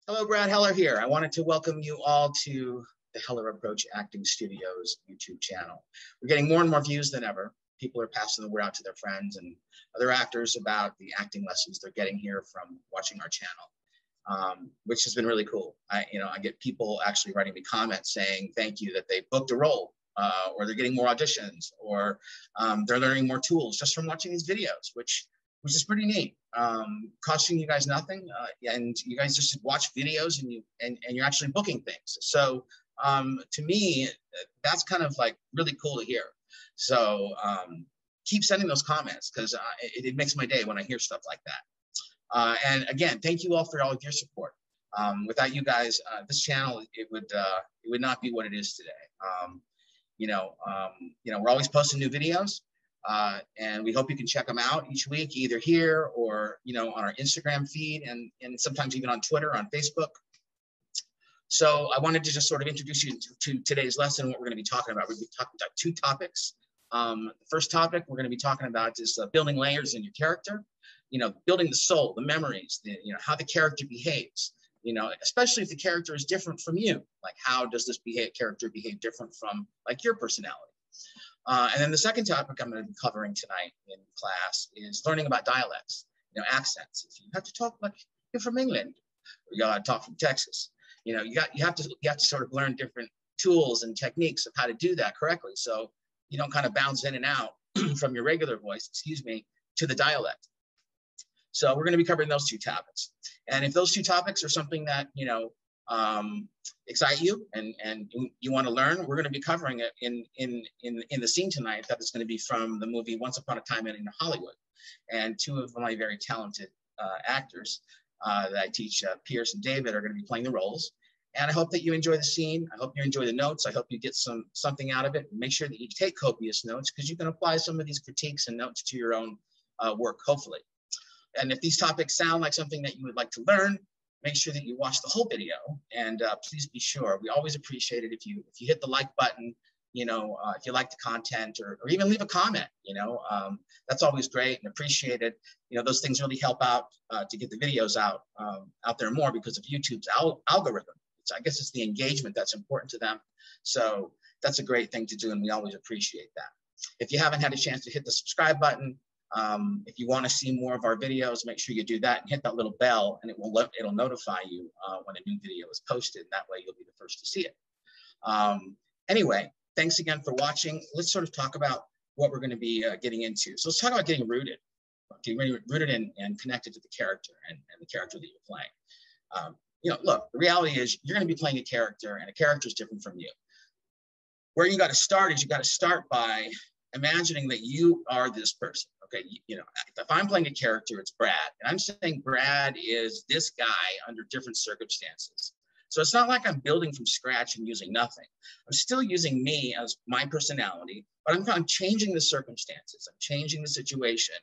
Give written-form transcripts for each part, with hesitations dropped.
Hello, Brad Heller here. I wanted to welcome you all to the Heller Approach Acting Studios YouTube channel. We're getting more and more views than ever. People are passing the word out to their friends and other actors about the acting lessons they're getting here from watching our channel, which has been really cool. I get people actually writing me comments saying thank you that they booked a role, or they're getting more auditions, or they're learning more tools just from watching these videos, which is pretty neat. Costing you guys nothing, and you guys just watch videos and you're actually booking things. So to me, that's kind of like really cool to hear. So keep sending those comments because it makes my day when I hear stuff like that. And again, thank you all for all of your support. Without you guys, this channel it would not be what it is today. We're always posting new videos. And we hope you can check them out each week, either here or, on our Instagram feed and sometimes even on Twitter, on Facebook. So I wanted to just sort of introduce you to today's lesson, what we're going to be talking about. We're going to be talking about two topics. The first topic we're going to be talking about is building layers in your character, building the soul, the memories, how the character behaves, especially if the character is different from you. Like, how does this character behave different from like your personality? And then the second topic I'm going to be covering tonight in class is learning about dialects, accents. If you have to talk like you're from England, or you got to talk from Texas, you have to sort of learn different tools and techniques of how to do that correctly. So you don't kind of bounce in and out from your regular voice, to the dialect. So we're going to be covering those two topics. And if those two topics are something that, excite you and you want to learn, we're going to be covering it in the scene tonight. That is going to be from the movie Once Upon a Time in Hollywood. And two of my very talented actors that I teach, Pierce and David, are going to be playing the roles. And I hope that you enjoy the scene. I hope you enjoy the notes. I hope you get something out of it. Make sure that you take copious notes because you can apply some of these critiques and notes to your own work, hopefully. And if these topics sound like something that you would like to learn, make sure that you watch the whole video, and please be sure. We always appreciate it if you hit the like button, if you like the content, or even leave a comment. That's always great and appreciated. Those things really help out to get the videos out there more because of YouTube's algorithm. I guess it's the engagement that's important to them. So that's a great thing to do, and we always appreciate that. If you haven't had a chance to hit the subscribe button, if you want to see more of our videos, make sure you do that and hit that little bell, and it'll notify you when a new video is posted. And that way you'll be the first to see it. Anyway, thanks again for watching. Let's sort of talk about what we're going to be getting into. So let's talk about getting rooted and connected to the character and the character that you're playing. Look, the reality is you're going to be playing a character, and a character is different from you. Where you got to start is you got to start by imagining that you are this person. Okay, if I'm playing a character, it's Brad, and I'm saying Brad is this guy under different circumstances. So it's not like I'm building from scratch and using nothing. I'm still using me as my personality, but I'm changing the circumstances. I'm changing the situation.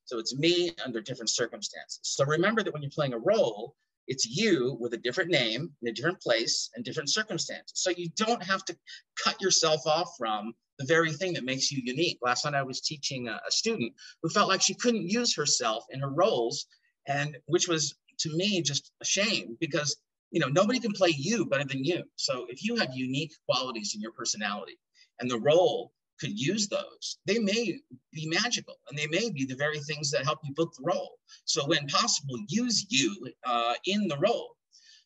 So it's me under different circumstances. So remember that when you're playing a role, it's you with a different name in a different place and different circumstances. So you don't have to cut yourself off from the very thing that makes you unique. Last night I was teaching a student who felt like she couldn't use herself in her roles, and which was to me just a shame because nobody can play you better than you. So if you have unique qualities in your personality and the role could use those, they may be magical and they may be the very things that help you book the role. So when possible, use you in the role.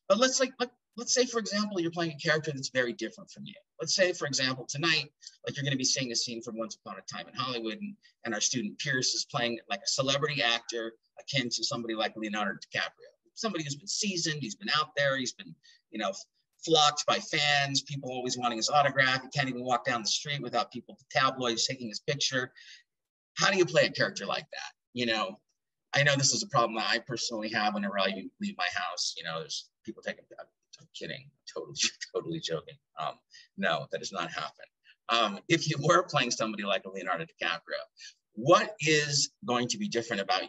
But let's say, for example, you're playing a character that's very different from you. Let's say, for example, tonight, like you're going to be seeing a scene from Once Upon a Time in Hollywood, and our student Pierce is playing like a celebrity actor akin to somebody like Leonardo Dicaprio. Somebody who's been seasoned, he's been out there, he's been, flocked by fans, people always wanting his autograph. He can't even walk down the street without people, tabloids taking his picture. How do you play a character like that? I know this is a problem that I personally have whenever I leave my house. There's people taking, I'm kidding, totally joking. No, that does not happen. If you were playing somebody like Leonardo DiCaprio, what is going to be different about,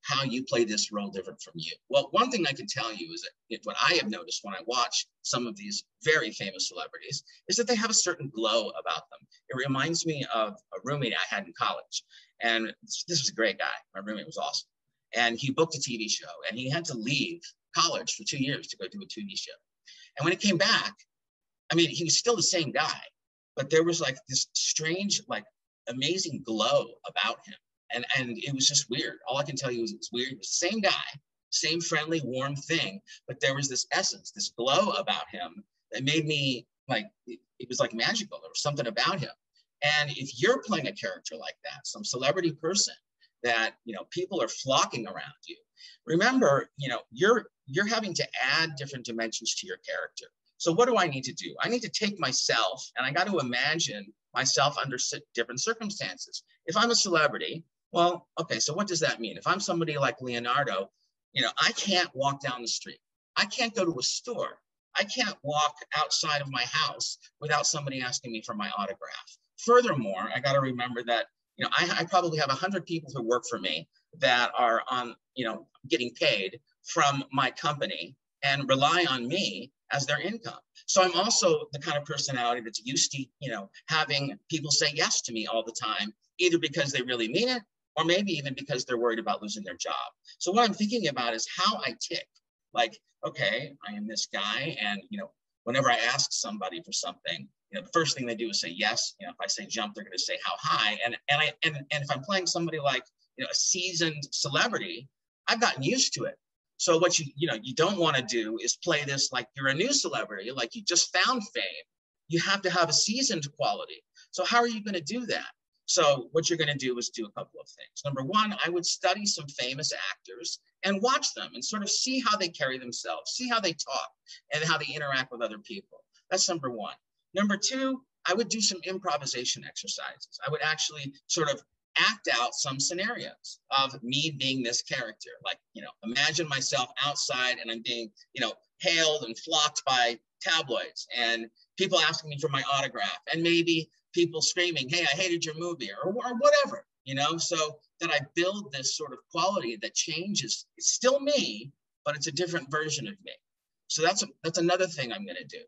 how you play this role different from you? Well, one thing I can tell you is that what I have noticed when I watch some of these very famous celebrities is that they have a certain glow about them. It reminds me of a roommate I had in college. And this was a great guy. My roommate was awesome. And he booked a TV show and he had to leave college for 2 years to go do a TV show. And when he came back, I mean, he was still the same guy, but there was like this strange, like amazing glow about him. And it was just weird. All I can tell you is it was weird. It was the same guy, same friendly, warm thing, but there was this essence, this glow about him that made me like, it was like magical. There was something about him. And if you're playing a character like that, some celebrity person that, you know, people are flocking around you, remember, you know, you're having to add different dimensions to your character. So what do I need to do? I need to take myself and I got to imagine myself under different circumstances. If I'm a celebrity, well, okay, so what does that mean? If I'm somebody like Leonardo, you know, I can't walk down the street. I can't go to a store. I can't walk outside of my house without somebody asking me for my autograph. Furthermore, I got to remember that, you know, I probably have 100 people who work for me that are on, you know, getting paid from my company and rely on me as their income. So I'm also the kind of personality that's used to, you know, having people say yes to me all the time, either because they really mean it, or maybe even because they're worried about losing their job. So what I'm thinking about is how I tick. Like, okay, I am this guy, and, you know, whenever I ask somebody for something, you know, the first thing they do is say yes. You know, if I say jump, they're going to say how high. And if I'm playing somebody like, you know, a seasoned celebrity, I've gotten used to it. So what you don't want to do is play this like you're a new celebrity, like you just found fame. You have to have a seasoned quality. So how are you going to do that? So what you're going to do is do a couple of things. Number one, I would study some famous actors and watch them and sort of see how they carry themselves, see how they talk and how they interact with other people. That's number one. Number two, I would do some improvisation exercises. I would actually sort of act out some scenarios of me being this character. Like, you know, imagine myself outside and I'm being, you know, hailed and flocked by tabloids and people asking me for my autograph and maybe people screaming, hey, I hated your movie or whatever, you know, so that I build this sort of quality that changes. It's still me, but it's a different version of me. So that's another thing I'm going to do.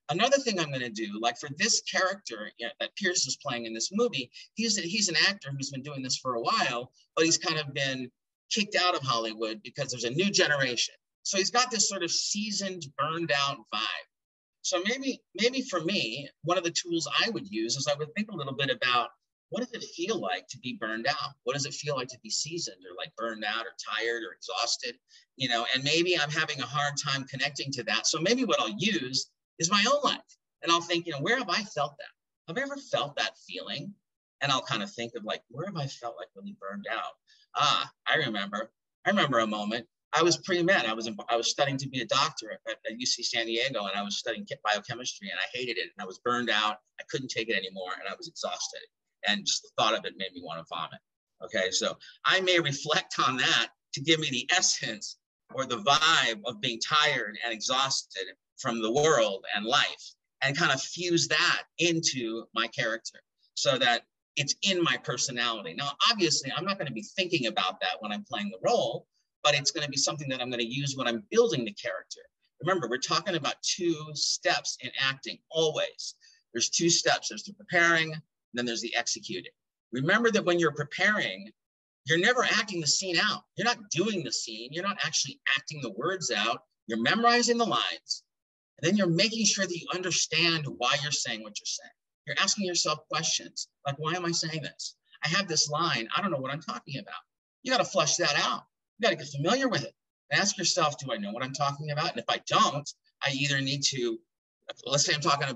Another thing I'm going to do, like for this character, you know, that Pierce is playing in this movie, he's an actor who's been doing this for a while, but he's kind of been kicked out of Hollywood because there's a new generation. So he's got this sort of seasoned, burned out vibe. So maybe for me, one of the tools I would use is I would think a little bit about what does it feel like to be burned out? What does it feel like to be seasoned or like burned out or tired or exhausted? You know, and maybe I'm having a hard time connecting to that. So maybe what I'll use is my own life. And I'll think, you know, where have I felt that? Have I ever felt that feeling? And I'll kind of think of like, where have I felt like really burned out? I remember a moment. I was pre-med. I was studying to be a doctor at UC San Diego, and I was studying biochemistry, and I hated it, and I was burned out. I couldn't take it anymore, and I was exhausted. And just the thought of it made me want to vomit. Okay, so I may reflect on that to give me the essence or the vibe of being tired and exhausted from the world and life, and kind of fuse that into my character so that it's in my personality. Now, obviously, I'm not going to be thinking about that when I'm playing the role, but it's going to be something that I'm going to use when I'm building the character. Remember, we're talking about 2 steps in acting always. There's 2 steps. There's the preparing, and then there's the executing. Remember that when you're preparing, you're never acting the scene out. You're not doing the scene. You're not actually acting the words out. You're memorizing the lines. And then you're making sure that you understand why you're saying what you're saying. You're asking yourself questions like, why am I saying this? I have this line. I don't know what I'm talking about. You got to flush that out. You got to get familiar with it and ask yourself, do I know what I'm talking about? And if I don't, I either need to, let's say I'm talking to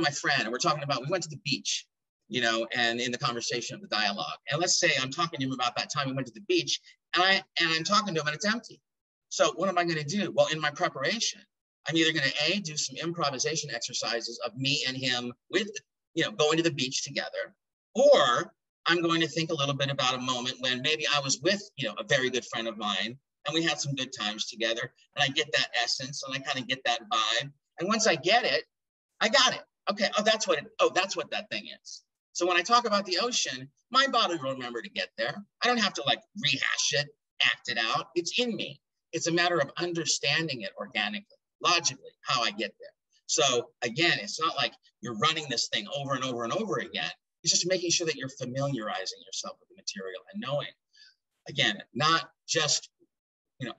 my friend and we went to the beach, you know, and in the conversation of the dialogue. And let's say I'm talking to him about that time we went to the beach and I'm talking to him and it's empty. So what am I going to do? Well, in my preparation, I'm either going to do some improvisation exercises of me and him with, you know, going to the beach together, or I'm going to think a little bit about a moment when maybe I was with, you know, a very good friend of mine and we had some good times together and I get that essence and I kind of get that vibe. And once I get it, I got it. Okay. That's what that thing is. So when I talk about the ocean, my body will remember to get there. I don't have to like rehash it, act it out. It's in me. It's a matter of understanding it organically, logically, how I get there. So again, it's not like you're running this thing over and over and over again. It's just making sure that you're familiarizing yourself with the material and knowing, again, not just,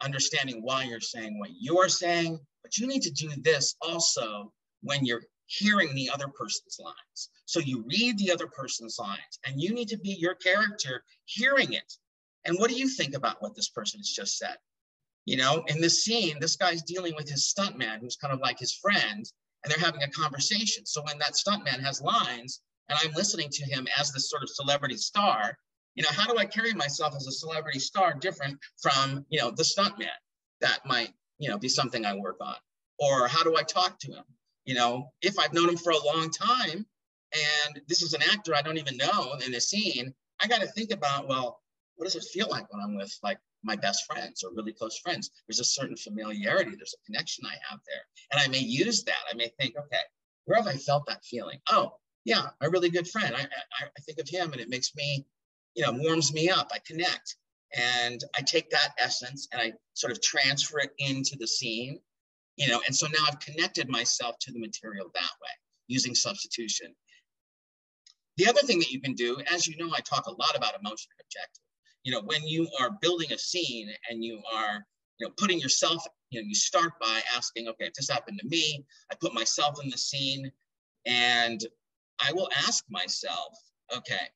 understanding why you're saying what you're saying, but you need to do this also when you're hearing the other person's lines. So you read the other person's lines and you need to be your character hearing it. And what do you think about what this person has just said? In this scene, this guy's dealing with his stuntman, who's kind of like his friend, and they're having a conversation. So when that stuntman has lines and I'm listening to him as this sort of celebrity star, how do I carry myself as a celebrity star different from, the stuntman? That might, be something I work on. Or how do I talk to him? If I've known him for a long time and this is an actor I don't even know in a scene, I got to think about, well, what does it feel like when I'm with like my best friends or really close friends? There's a certain familiarity, there's a connection I have there. And I may use that. I may think, okay, where have I felt that feeling? Oh, yeah, a really good friend. I think of him and it makes me, warms me up. I connect. And I take that essence and I sort of transfer it into the scene, and so now I've connected myself to the material that way using substitution. The other thing that you can do, as you know, I talk a lot about emotion and objective. When you are building a scene and you are, putting yourself, you start by asking, okay, if this happened to me, I put myself in the scene and I will ask myself, okay,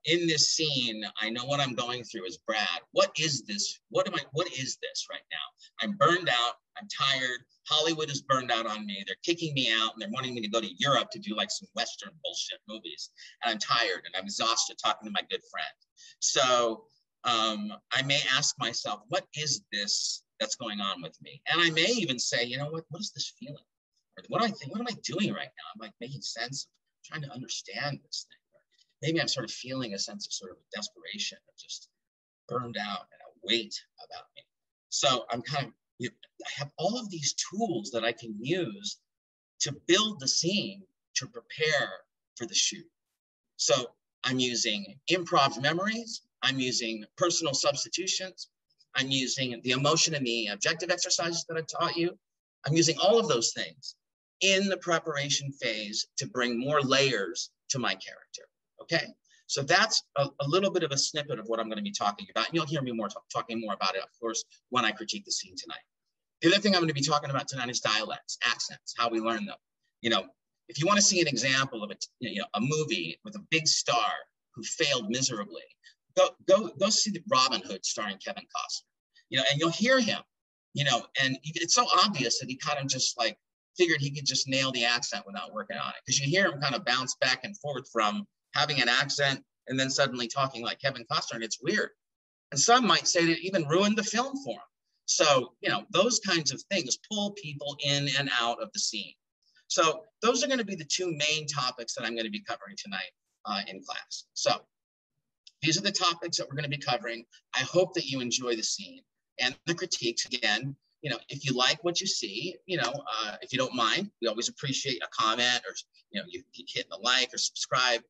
in this scene, I know what I'm going through as Brad. What is this? What is this right now? I'm burned out. I'm tired. Hollywood is burned out on me. They're kicking me out and they're wanting me to go to Europe to do like some Western bullshit movies. And I'm tired and I'm exhausted talking to my good friend. So I may ask myself, what is this that's going on with me? And I may even say, what is this feeling? Or what am I doing right now? I'm like making sense of trying to understand this thing. Maybe I'm sort of feeling a sense of sort of desperation, of just burned out and a weight about me. So I'm I have all of these tools that I can use to build the scene to prepare for the shoot. So I'm using improv memories. I'm using personal substitutions. I'm using the emotion and the objective exercises that I've taught you. I'm using all of those things in the preparation phase to bring more layers to my character. Okay, so that's a little bit of a snippet of what I'm going to be talking about. And you'll hear me talking more about it, of course, when I critique the scene tonight. The other thing I'm going to be talking about tonight is dialects, accents, how we learn them. If you want to see an example of a movie with a big star who failed miserably, go see the Robin Hood starring Kevin Costner. And you'll hear him. And it's so obvious that he kind of just like figured he could just nail the accent without working on it, because you hear him kind of bounce back and forth from having an accent and then suddenly talking like Kevin Costner, and it's weird. And some might say that it even ruined the film for him. So, those kinds of things pull people in and out of the scene. So those are going to be the two main topics that I'm going to be covering tonight in class. So these are the topics that we're going to be covering. I hope that you enjoy the scene and the critiques. Again, if you like what you see, if you don't mind, we always appreciate a comment or, you hit the like or subscribe.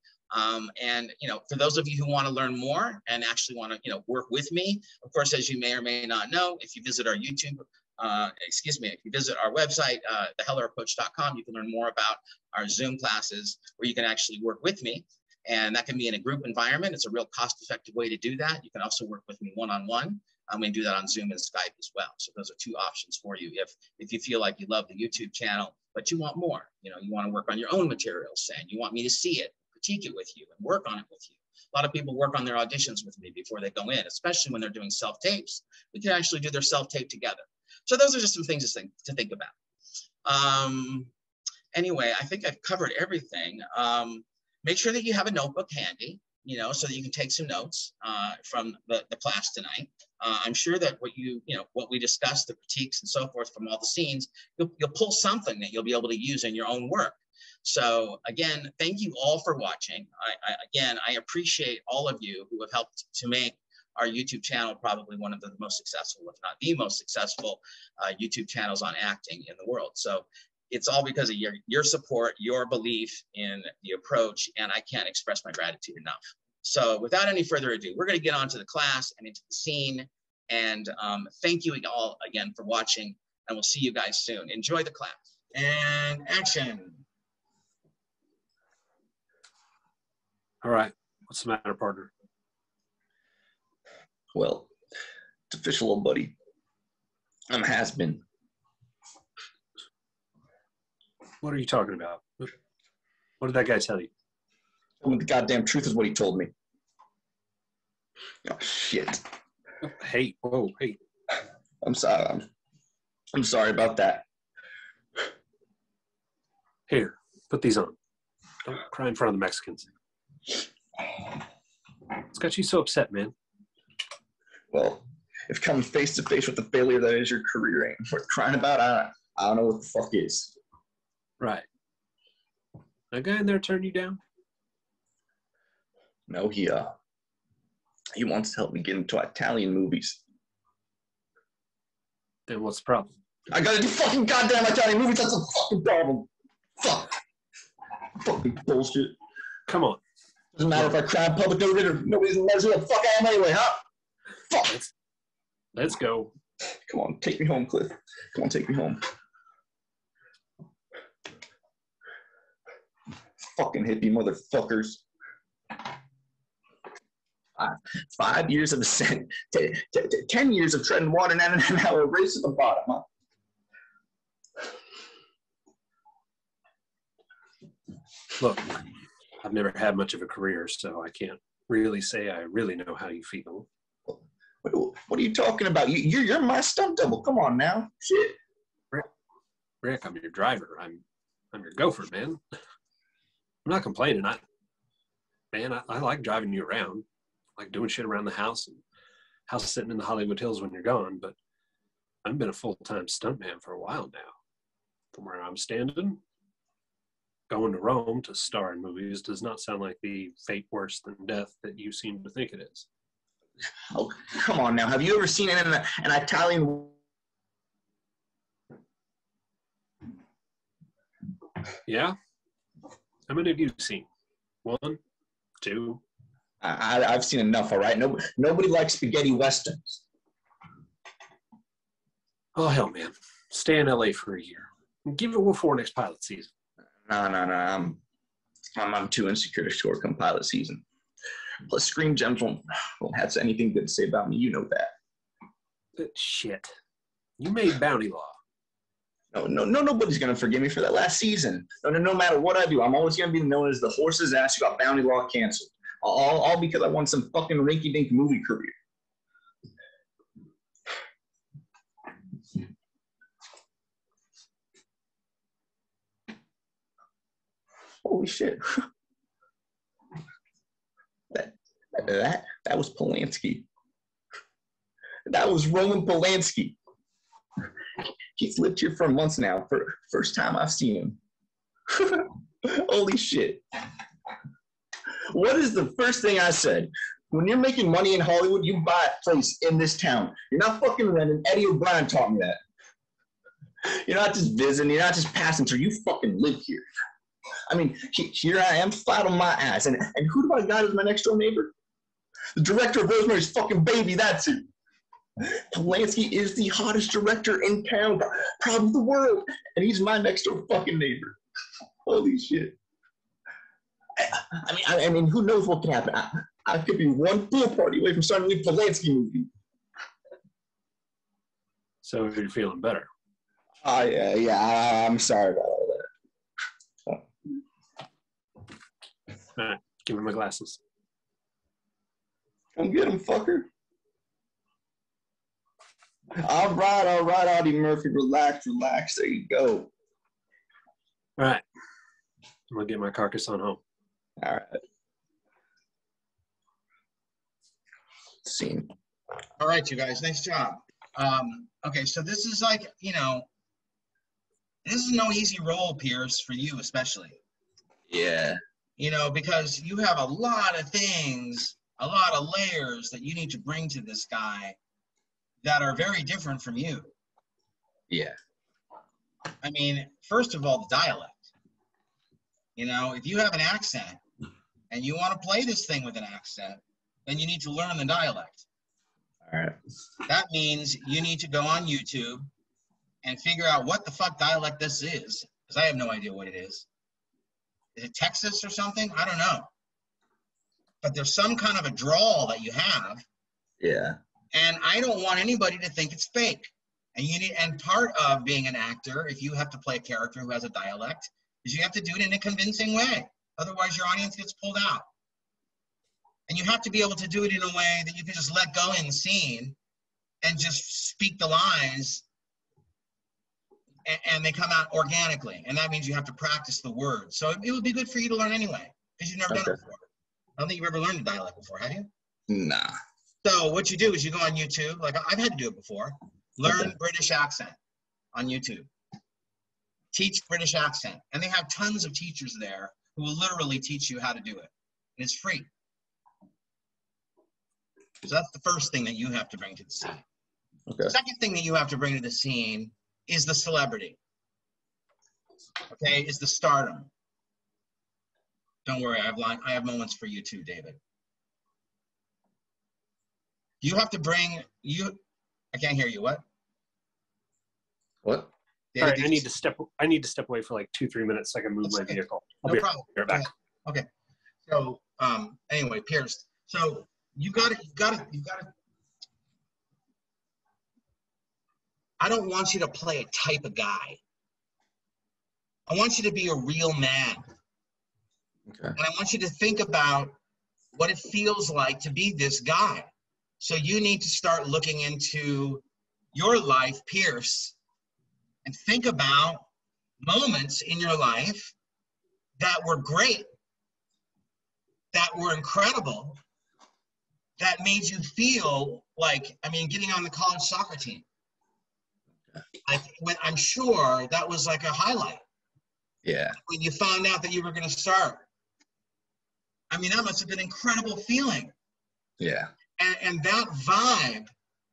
And, for those of you who want to learn more and actually want to, work with me, of course, as you may or may not know, if you visit our YouTube, if you visit our website, 𝗖𝗹𝗹.com, you can learn more about our Zoom classes where you can actually work with me. And that can be in a group environment. It's a real cost-effective way to do that. You can also work with me one-on-one. We can do that on Zoom and Skype as well. So those are two options for you if you feel like you love the YouTube channel, but you want more. You want to work on your own materials, and you want me to see it, critique it with you, and work on it with you. A lot of people work on their auditions with me before they go in, especially when they're doing self-tapes. We can actually do their self-tape together. So those are just some things to think about. Anyway, I think I've covered everything. Make sure that you have a notebook handy, so that you can take some notes from the class tonight. I'm sure that what we discussed, the critiques and so forth from all the scenes, you'll pull something that you'll be able to use in your own work. So again, thank you all for watching. I appreciate all of you who have helped to make our YouTube channel probably one of the most successful, if not the most successful YouTube channels on acting in the world. So it's all because of your support, your belief in the approach, and I can't express my gratitude enough. So without any further ado, we're going to get on to the class and into the scene. And thank you all again for watching, and we'll see you guys soon. Enjoy the class. And action. All right. What's the matter, partner? Well, it's official, old buddy. I'm has-been. What are you talking about? What did that guy tell you? The goddamn truth is what he told me. Oh, shit. Hey, whoa, hey. I'm sorry. I'm sorry about that. Here, put these on. Don't cry in front of the Mexicans. What's got you so upset, man? Well, if coming face to face with the failure that is your career ain't worth crying about, I don't know what the fuck is. Right. That guy in there turned you down? No, he wants to help me get into Italian movies. Then what's the problem? I gotta do fucking goddamn Italian movies. That's a fucking problem. Fuck. Fucking bullshit. Come on. Doesn't matter if I cry in public, nobody's gonna know who the fuck I am anyway, huh? Fuck. Let's go. Come on, take me home, Cliff. Come on, take me home. Fucking hippie motherfuckers. 5 years of ascent, 10 years of treading water, and now a race at the bottom, huh? Look, I've never had much of a career, so I can't really say I really know how you feel. What are you talking about? You're my stunt double. Come on now. Shit. Rick, I'm your driver. I'm your gopher, man. I'm not complaining. I like driving you around. I like doing shit around the house and house sitting in the Hollywood Hills when you're gone, but I've been a full-time stuntman for a while now. From where I'm standing, going to Rome to star in movies does not sound like the fate worse than death that you seem to think it is. Oh, come on now. Have you ever seen an Italian? Yeah? How many have you seen? 1, 2? I've seen enough, all right? Nobody likes spaghetti westerns. Oh, hell, man. Stay in LA for a year. Give it before next pilot season. No. I'm too insecure to short come pilot season. Plus, Screen Gems won't have anything good to say about me. You know that. Shit. You made Bounty Law. No, nobody's going to forgive me for that last season. No matter what I do, I'm always going to be known as the horse's ass who got Bounty Law canceled. All because I want some fucking rinky-dink movie career. Holy shit. That was Polanski. That was Roman Polanski. He's lived here for months now. For first time I've seen him. Holy shit. What is the first thing I said? When you're making money in Hollywood, you buy a place in this town. You're not fucking renting. Eddie O'Brien taught me that. You're not just visiting. You're not just passing through. You fucking live here. I mean, here I am, flat on my ass. And who do I got as my next door neighbor? The director of Rosemary's Fucking Baby, that's who. Polanski is the hottest director in town, probably the world. And he's my next door fucking neighbor. Holy shit. I mean, who knows what can happen? I could be one pool party away from starting a new Polanski movie. So you're feeling better. Oh, yeah, I'm sorry about all that. All right, give me my glasses. Come get them, fucker. All right, Audie Murphy, relax. There you go. All right, I'm going to get my carcass on home. All right. Scene. All right, you guys, nice job. Okay, so this is like, this is no easy role, Pierce, for you especially. Yeah. Because you have a lot of things, a lot of layers that you need to bring to this guy that are very different from you. Yeah. I mean, first of all, the dialect. If you have an accent and you want to play this thing with an accent, then you need to learn the dialect. All right. That means you need to go on YouTube and figure out what the fuck dialect this is, because I have no idea what it is. Is it Texas or something? I don't know. But there's some kind of a drawl that you have. Yeah. And I don't want anybody to think it's fake. And part of being an actor, if you have to play a character who has a dialect, is you have to do it in a convincing way. Otherwise, your audience gets pulled out. And you have to be able to do it in a way that you can just let go in the scene and just speak the lines, and they come out organically. And that means you have to practice the words. So it would be good for you to learn anyway, because you've never done it before. I don't think you've ever learned a dialect before, have you? Nah. So what you do is you go on YouTube, like I've had to do it before. Learn British accent on YouTube. Teach British accent. And they have tons of teachers there who will literally teach you how to do it. And it's free. So that's the first thing that you have to bring to the scene. Okay. The second thing that you have to bring to the scene is the celebrity. Okay, is the stardom. Don't worry, I have moments for you too, David. You have to bring I can't hear you. What? What? David, All right, I need to step away for like 2-3 minutes so I can move my vehicle. No problem. Right back. Okay. So anyway, Pierce. So you gotta. I don't want you to play a type of guy. I want you to be a real man. Okay. And I want you to think about what it feels like to be this guy. So you need to start looking into your life, Pierce, and think about moments in your life that were great, that were incredible, that made you feel like, getting on the college soccer team. I'm sure that was like a highlight. Yeah. When you found out that you were going to start. That must have been an incredible feeling. Yeah. And that vibe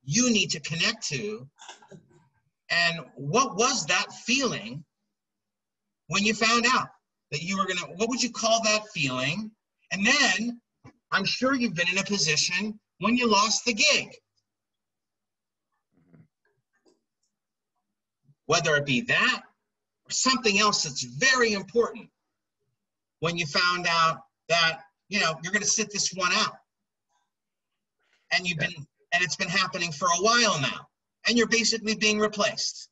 you need to connect to. And what was that feeling when you found out that you were what would you call that feeling? And then I'm sure you've been in a position when you lost the gig. Whether it be that or something else that's very important when you found out that, you're going to sit this one out. And and it's been happening for a while now. And you're basically being replaced.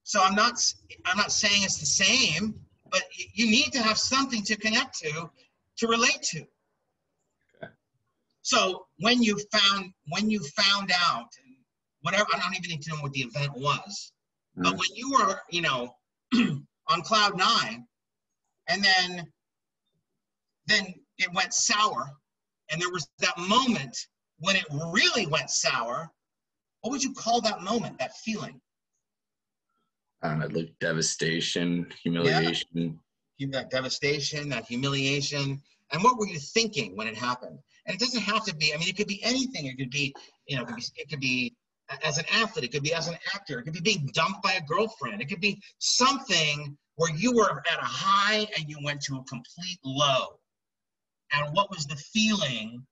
So I'm not saying it's the same, but you need to have something to connect to relate to. Okay. So when you found out, whatever, I don't even need to know what the event was, but when you were, on cloud 9, and then it went sour, and there was that moment when it really went sour. What would you call that moment, that feeling? I don't know, like devastation, humiliation. Yeah. That devastation, that humiliation. And what were you thinking when it happened? And it doesn't have to be, it could be anything. It could be, it could be as an athlete, it could be as an actor, it could be being dumped by a girlfriend. It could be something where you were at a high and you went to a complete low. And what was the feeling?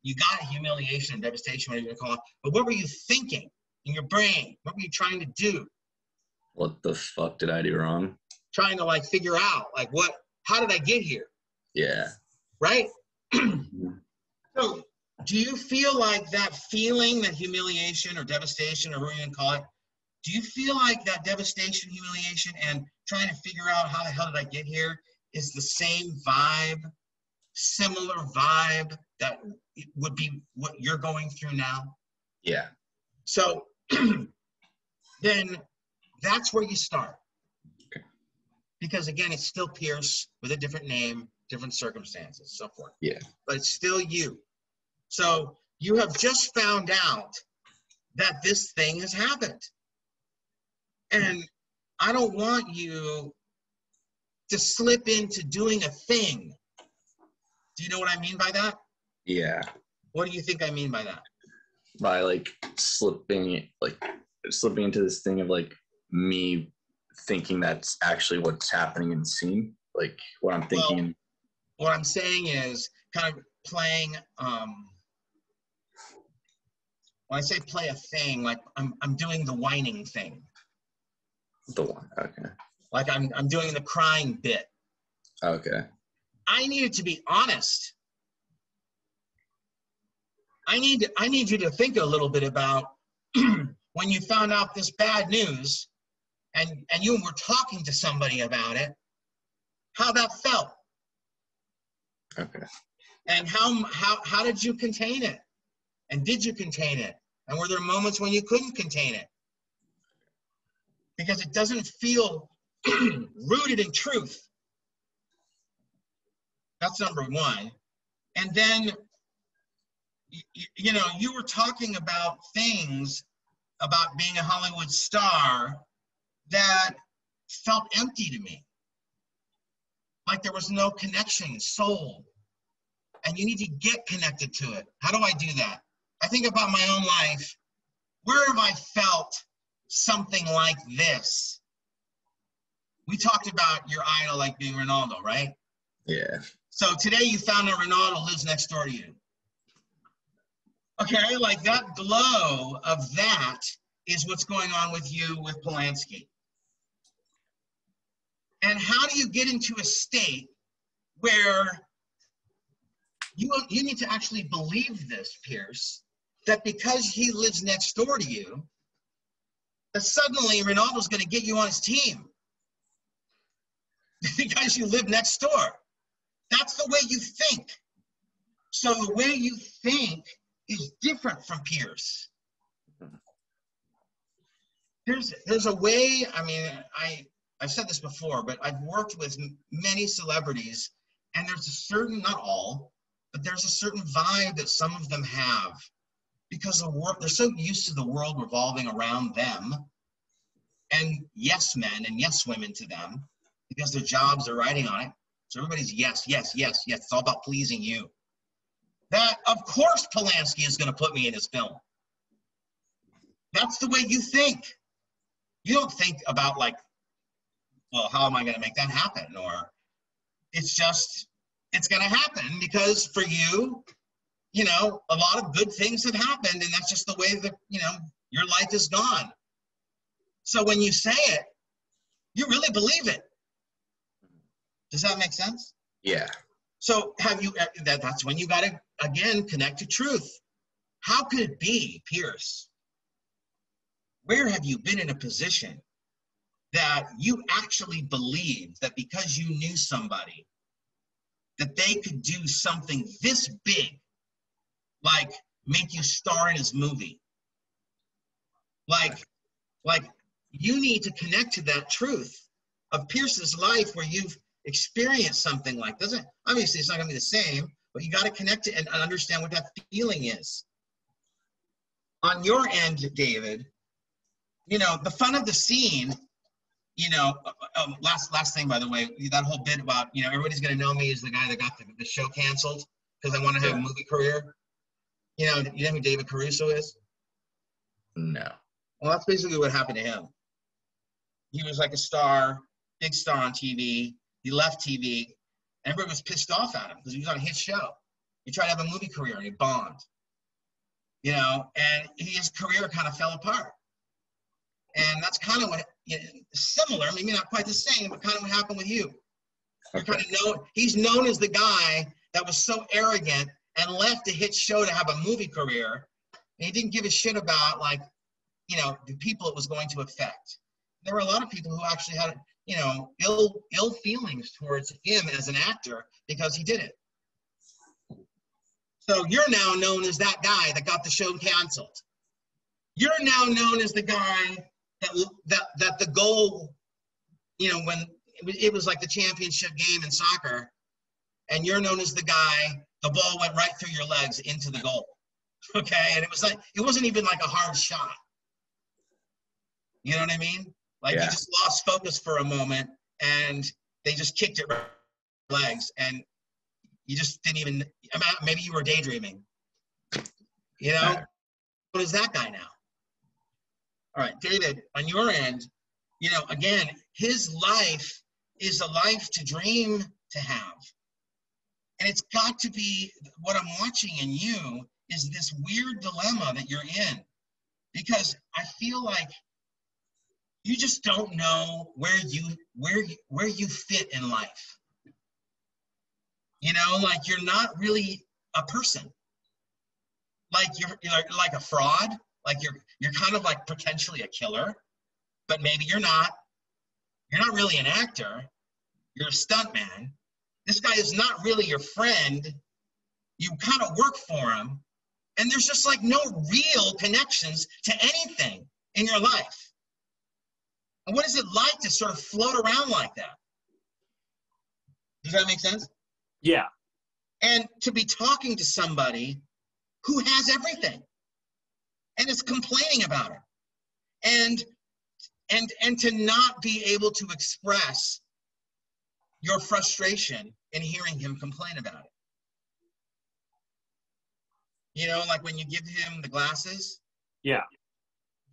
You got humiliation and devastation, whatever you call it. But what were you thinking in your brain? What were you trying to do? What the fuck did I do wrong? Trying to figure out how did I get here? Yeah. Right? So do you feel like that feeling, that humiliation or devastation or whatever you call it, do you feel like that devastation, humiliation, and trying to figure out how the hell did I get here is the same vibe, similar vibe that would be what you're going through now? Yeah. So then that's where you start. Okay. Because again, it's still Pierce with a different name, different circumstances, so forth. Yeah. But it's still you. So you have just found out that this thing has happened. And I don't want you to slip into doing a thing. Do you know what I mean by that? Yeah. What do you think I mean by that? By slipping into this thing of me thinking that's actually what's happening in the scene, what I'm thinking. Well, what I'm saying is kind of playing. When I say play a thing, I'm doing the whining thing. The one, okay. I'm doing the crying bit. Okay. I need it to be honest. I need you to think a little bit about when you found out this bad news and you were talking to somebody about it, how that felt. Okay. And how did you contain it? And did you contain it? And were there moments when you couldn't contain it? Because it doesn't feel rooted in truth. That's number one. And then, you know, you were talking about things about being a Hollywood star that felt empty to me. Like there was no connection, soul. And you need to get connected to it. How do I do that? I think about my own life. Where have I felt something like this? We talked about your idol like being Ronaldo, right? Yeah. So today you found out Ronaldo lives next door to you. Okay, like that glow of that is what's going on with you with 𝗔𝗹𝗹. And how do you get into a state where you need to actually believe this, Pierce, that because he lives next door to you, that suddenly Ronaldo's going to get you on his team because you live next door. That's the way you think. So the way you think is different from Pierce. There's a way, I mean, I've said this before, but I've worked with many celebrities, and there's a certain, not all, but there's a certain vibe that some of them have because they're so used to the world revolving around them and yes men and yes women to them because their jobs are riding on it. So everybody's yes, yes, yes, yes. It's all about pleasing you. That, of course, 𝗔𝗹𝗹 is going to put me in his film. That's the way you think. You don't think about like, well, how am I going to make that happen? Or it's just, it's going to happen because for you, you know, a lot of good things have happened and that's just the way that, you know, your life is gone. So when you say it, you really believe it. Does that make sense? Yeah. So that's when you got to, again, connect to truth. How could it be, Pierce? Where have you been in a position that you actually believed that because you knew somebody, that they could do something this big, like make you star in his movie? Like you need to connect to that truth of Pierce's life where you've experienced something like, obviously it's not gonna be the same, but you gotta connect it and understand what that feeling is. On your end, David, you know, the fun of the scene, you know, last thing, by the way, that whole bit about, you know, everybody's going to know me as the guy that got the show canceled because I want to have a movie career. You know who David Caruso is? No. Well, that's basically what happened to him. He was like a star, big star on TV. He left TV. And everybody was pissed off at him because he was on a hit show. He tried to have a movie career and he bombed. You know, and his career kind of fell apart. And that's kind of what, you know, similar, maybe not quite the same, but kind of what happened with you. Okay. Kind of he's known as the guy that was so arrogant and left a hit show to have a movie career. And he didn't give a shit about, like, you know, the people it was going to affect. There were a lot of people who actually had, you know, ill feelings towards him as an actor because he did it. So you're now known as that guy that got the show canceled. You're now known as the guy that the goal, you know, when it was like the championship game in soccer, and you're known as the guy, the ball went right through your legs into the goal. Okay, and it wasn't even like a hard shot. You know what I mean? Like you just lost focus for a moment, and they just kicked it right through your legs, and you just didn't even. Maybe you were daydreaming. You know, what is that guy now? All right, David, on your end, you know, again, his life is a life to dream to have. And it's got to be, what I'm watching in you is this weird dilemma that you're in. Because I feel like you just don't know where you fit in life. You know, like you're not really a person. Like you're like a fraud. Like you're kind of like potentially a killer, but maybe you're not. You're not really an actor. You're a stuntman. This guy is not really your friend. You kind of work for him, and there's just like no real connections to anything in your life. And what is it like to sort of float around like that? Does that make sense? Yeah. And to be talking to somebody who has everything and is complaining about it, and to not be able to express your frustration in hearing him complain about it. You know, like when you give him the glasses. Yeah.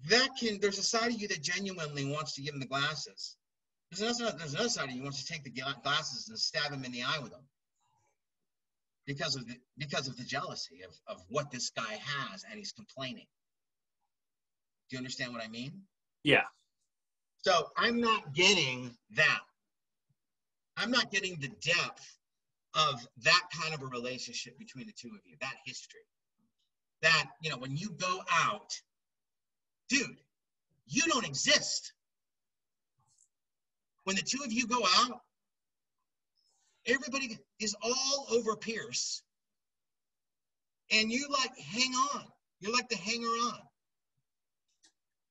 There's a side of you that genuinely wants to give him the glasses. There's another side of you who wants to take the glasses and stab him in the eye with them. Because of the jealousy of what this guy has, and he's complaining. Do you understand what I mean? Yeah. So I'm not getting that. I'm not getting the depth of that kind of a relationship between the two of you, that history. That, you know, when you go out, dude, you don't exist. When the two of you go out, everybody is all over Pierce. And you like hang on. You're like the hanger on.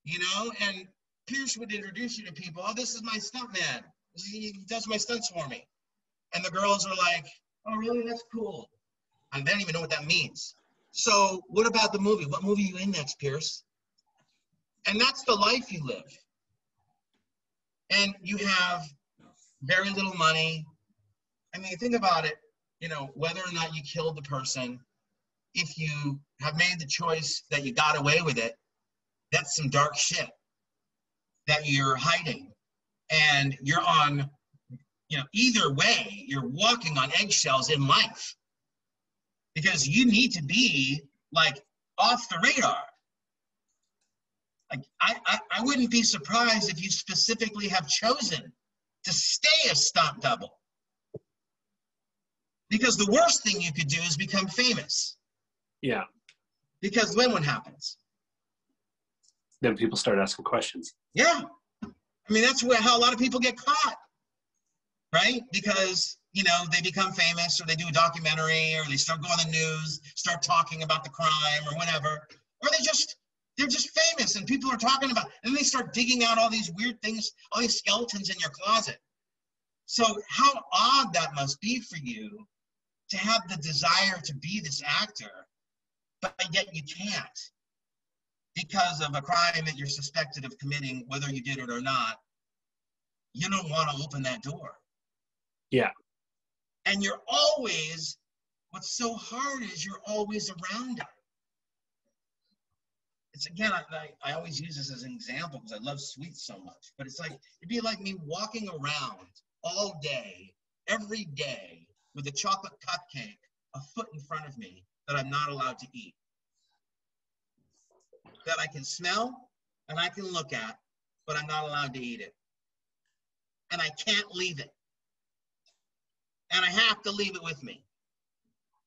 You know, and Pierce would introduce you to people. Oh, this is my stuntman. He does my stunts for me. And the girls are like, oh, really? That's cool. And they don't even know what that means. So what about the movie? What movie are you in next, Pierce? And that's the life you live. And you have very little money. I mean, think about it, you know, whether or not you killed the person, if you have made the choice that you got away with it, that's some dark shit that you're hiding. And you're on, you know, either way, you're walking on eggshells in life. Because you need to be, like, off the radar. Like, I wouldn't be surprised if you specifically have chosen to stay a stunt double. Because the worst thing you could do is become famous. Yeah. Because then what happens? Then people start asking questions. Yeah. I mean, that's how a lot of people get caught, right? Because, you know, they become famous, or they do a documentary, or they start going on the news, start talking about the crime or whatever. Or they're just famous and people are talking about it. And then they start digging out all these weird things, all these skeletons in your closet. So how odd that must be for you to have the desire to be this actor, but yet you can't because of a crime that you're suspected of committing, whether you did it or not. You don't want to open that door. Yeah. And you're always, what's so hard is you're always around it. It's, again, I always use this as an example because I love sweets so much, but it's like, it'd be like me walking around all day, every day, with a chocolate cupcake a foot in front of me that I'm not allowed to eat. That I can smell and I can look at, but I'm not allowed to eat it. And I can't leave it. And I have to leave it with me.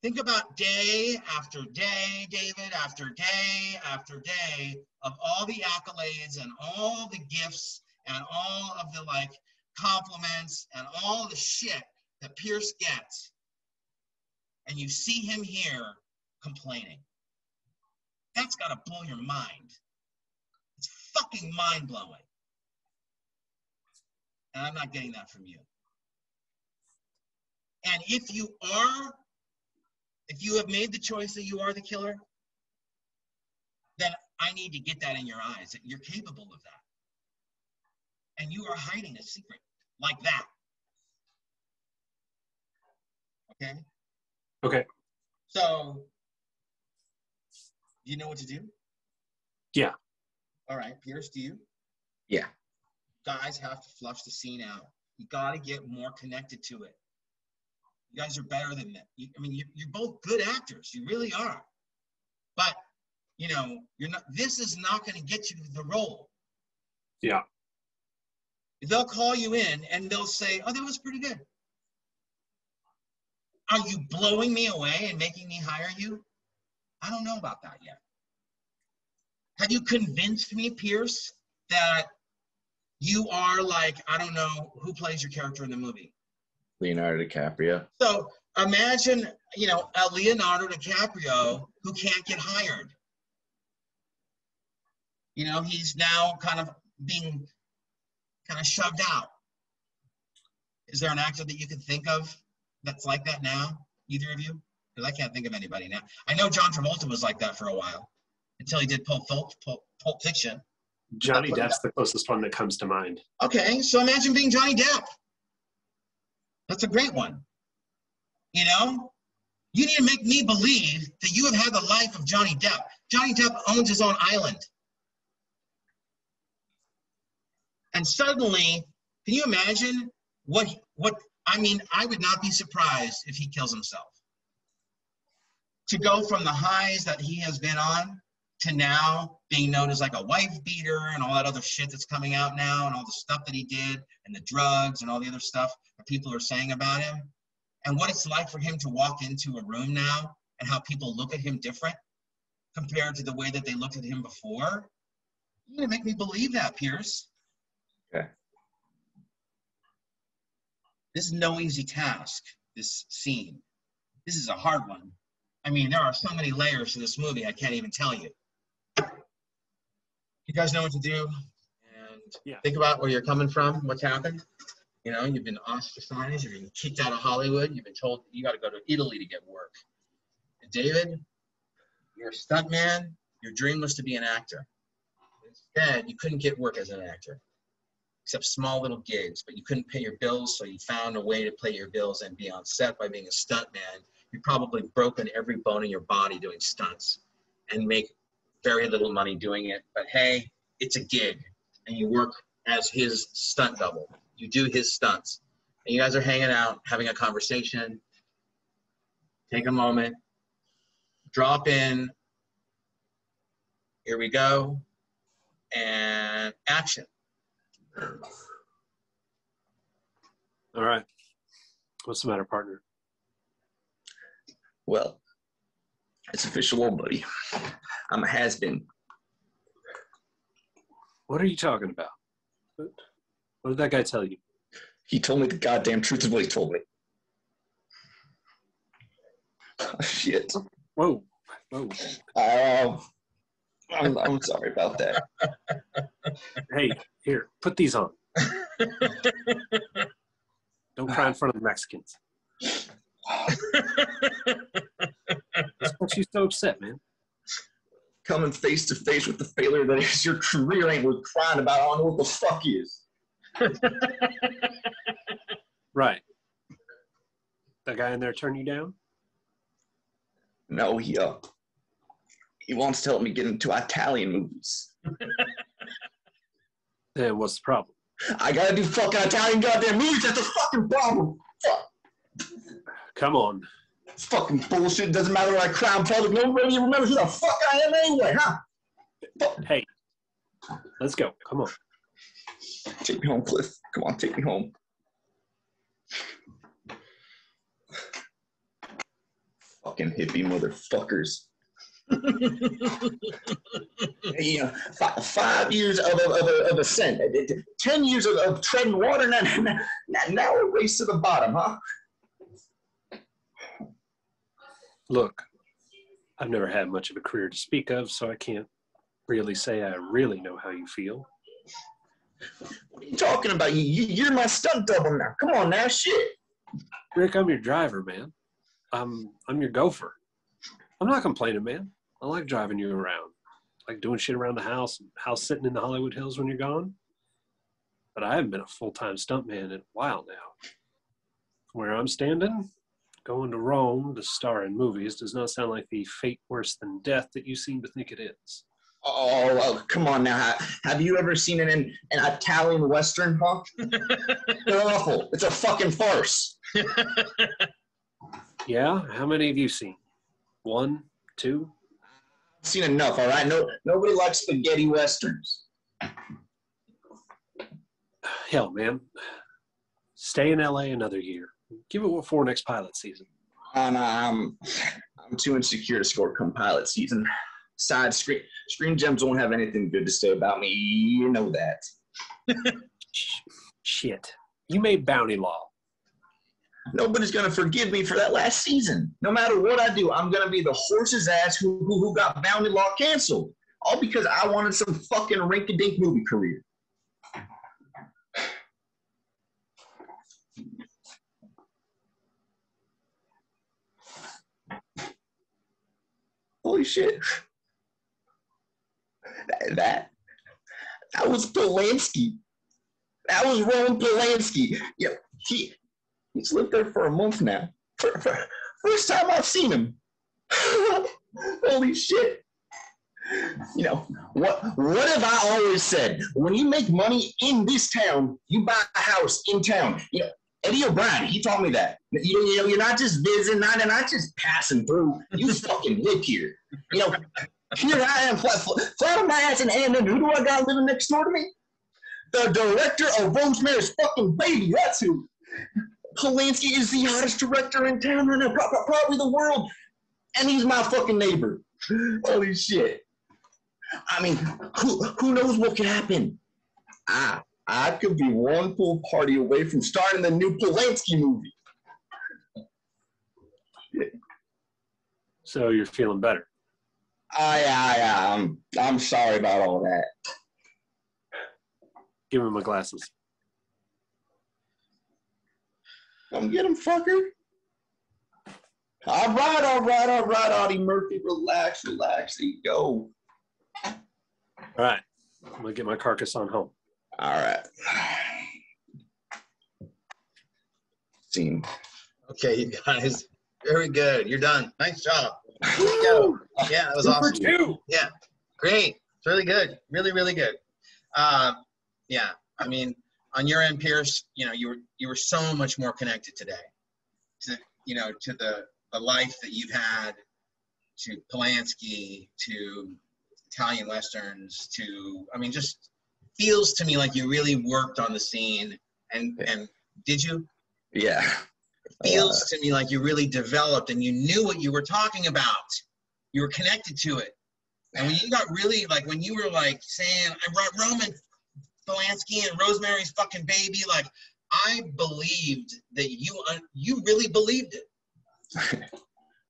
Think about day after day, David, after day after day of all the accolades and all the gifts and all of the like compliments and all the shit that Pierce gets. And you see him here complaining. That's got to blow your mind. It's fucking mind-blowing. And I'm not getting that from you. And if you have made the choice that you are the killer, then I need to get that in your eyes, that you're capable of that. And you are hiding a secret like that. Okay? Okay. So, do you know what to do? Yeah. All right, Pierce, do you? Yeah. Guys have to flush the scene out. You got to get more connected to it. You guys are better than that. You're both good actors. You really are. But, you know, this is not going to get you the role. Yeah. They'll call you in and they'll say, oh, that was pretty good. Are you blowing me away and making me hire you? I don't know about that yet. Have you convinced me, Pierce, that you are like, I don't know, who plays your character in the movie? Leonardo DiCaprio. So imagine, you know, a Leonardo DiCaprio who can't get hired. You know, he's now kind of being kind of shoved out. Is there an actor that you can think of that's like that now? Either of you? Because I can't think of anybody now. I know John Travolta was like that for a while until he did Pulp Fiction. Johnny Depp's the closest one that comes to mind. Okay, so imagine being Johnny Depp. That's a great one. You know? You need to make me believe that you have had the life of Johnny Depp. Johnny Depp owns his own island. And suddenly, can you imagine I mean, I would not be surprised if he kills himself. To go from the highs that he has been on to now being known as like a wife beater and all that other shit that's coming out now and all the stuff that he did and the drugs and all the other stuff that people are saying about him and what it's like for him to walk into a room now and how people look at him different compared to the way that they looked at him before. You're gonna make me believe that, Pierce. Okay. This is no easy task, this scene. This is a hard one. I mean, there are so many layers to this movie, I can't even tell you. You guys know what to do, and think about where you're coming from, what's happened. You know, you've been ostracized, you've been kicked out of Hollywood, you've been told you got to go to Italy to get work. And David, you're a stuntman, your dream was to be an actor. Instead, you couldn't get work as an actor, except small little gigs, but you couldn't pay your bills, so you found a way to pay your bills and be on set by being a stuntman. You've probably broken every bone in your body doing stunts and make very little money doing it, but hey, it's a gig, and you work as his stunt double. You do his stunts, and you guys are hanging out, having a conversation. Take a moment, drop in, here we go, and action. All right. What's the matter, partner? Well, it's official, old buddy. I'm a has-been. What are you talking about? What did that guy tell you? He told me the goddamn truth of what he told me. Oh, shit. Whoa. I'm sorry about that. Hey, here, put these on. Don't cry in front of the Mexicans. What's you so upset, man? Coming face to face with the failure that is your career ain't worth crying about. I don't know what the fuck is. Right. That guy in there turn you down? No, he wants to help me get into Italian movies. Then what's the problem? I gotta do fucking Italian goddamn movies. That's the fucking problem. Fuck. Come on. It's fucking bullshit. Doesn't matter what I cry in public. Nobody remembers who the fuck I am anyway, huh? Fuck. Hey, let's go. Come on. Take me home, Cliff. Come on, take me home. Fucking hippie motherfuckers. Yeah, 5 years of ascent, 10 years of treading water, now we're race to the bottom, huh? Look, I've never had much of a career to speak of, so I can't really say I really know how you feel. What are you talking about? You're my stunt double now. Come on now, shit. Rick, I'm your driver, man. I'm your gopher. I'm not complaining, man. I like driving you around. I like doing shit around the house sitting in the Hollywood Hills when you're gone. But I haven't been a full-time stuntman in a while now. From where I'm standing, going to Rome to star in movies does not sound like the fate worse than death that you seem to think it is. Oh, well, come on now. Have you ever seen an Italian Western, huh? They're awful. It's a fucking farce. Yeah? How many have you seen? 1, 2? I've seen enough, all right? Nobody likes spaghetti Westerns. Hell, man. Stay in LA another year. Give it before next pilot season. I'm too insecure to score come pilot season. side screen gems won't have anything good to say about me. You know that. Shit. You made Bounty Law. Nobody's going to forgive me for that last season. No matter what I do, I'm going to be the horse's ass who got Bounty Law canceled. All because I wanted some fucking rink-a-dink movie career. Holy shit. That was 𝗔𝗹𝗹. That was Roman 𝗔𝗹𝗹. Yeah, he's lived there for a month now. First time I've seen him. Holy shit. You know, what have I always said? When you make money in this town, you buy a house in town. You know, Eddie O'Brien, he taught me that. You know, you're not just visiting, not just passing through. You fucking live here. You know, here I am, flat on my ass, and who do I got living next door to me? The director of Rosemary's Fucking Baby. That's who. 𝗔𝗹𝗹 is the hottest director in town right now, probably the world, and he's my fucking neighbor. Holy shit. I mean, who knows what could happen? I could be one pool party away from starting the new 𝗔𝗹𝗹 movie. So you're feeling better? I'm sorry about all that. Give him my glasses. Come get him, fucker. All right, Audie Murphy. Relax. There you go. All right. I'm going to get my carcass on home. All right. Scene. Okay, you guys. Very good. You're done. Nice job. Here we go. Yeah, that was awesome. Two. Yeah, great. It's really good. Really, really good. Yeah, I mean, on your end, Pierce, you know, you were so much more connected today to, you know, to the life that you've had, to 𝗔𝗹𝗹, to Italian Westerns, to, I mean, just feels to me like you really worked on the scene. And did you? Yeah. It feels to me like you really developed and you knew what you were talking about. You were connected to it. And when you got really, like, when you were, like, saying, I brought Roman 𝗔𝗹𝗹 and Rosemary's Fucking Baby, like, I believed that you really believed it.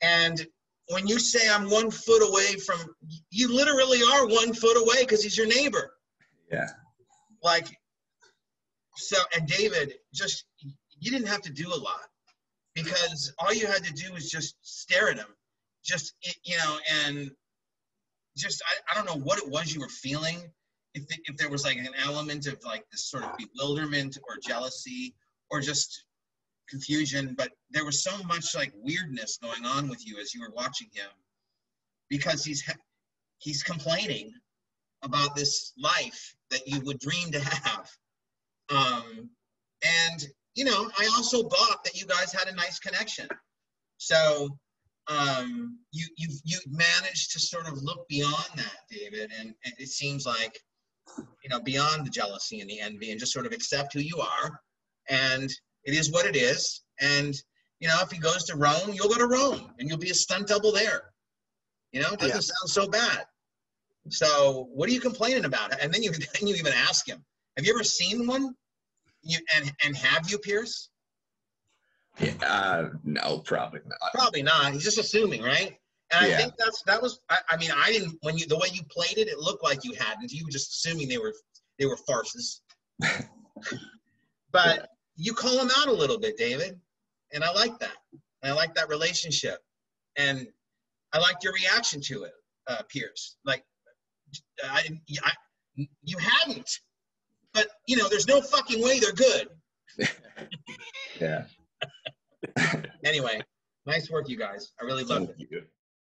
And when you say I'm 1 foot away from, you literally are 1 foot away because he's your neighbor. Yeah. Like, so, and David, just, you didn't have to do a lot because all you had to do was just stare at him. Just, you know, and just, I don't know what it was you were feeling. If there was like an element of like this sort of bewilderment or jealousy or just confusion, but there was so much like weirdness going on with you as you were watching him because he's complaining about this life that you would dream to have. And, you know, I also bought that you guys had a nice connection. So you managed to sort of look beyond that, David, and it seems like, you know, beyond the jealousy and the envy and just sort of accept who you are. And it is what it is. And, you know, if he goes to Rome, you'll go to Rome and you'll be a stunt double there. You know, it doesn't sound so bad. So what are you complaining about? And then you even ask him, have you ever seen one? And have you, Pierce? Yeah, no, probably not. Probably not. He's just assuming, right? And I think that was. I mean, I didn't. When the way you played it, it looked like you hadn't. You were just assuming they were farces. But you call him out a little bit, David, and I like that. And I like that relationship, and I liked your reaction to it, Pierce. Like, you hadn't. But you know, there's no fucking way they're good. Yeah. Anyway, nice work, you guys. I really loved it. Thank you.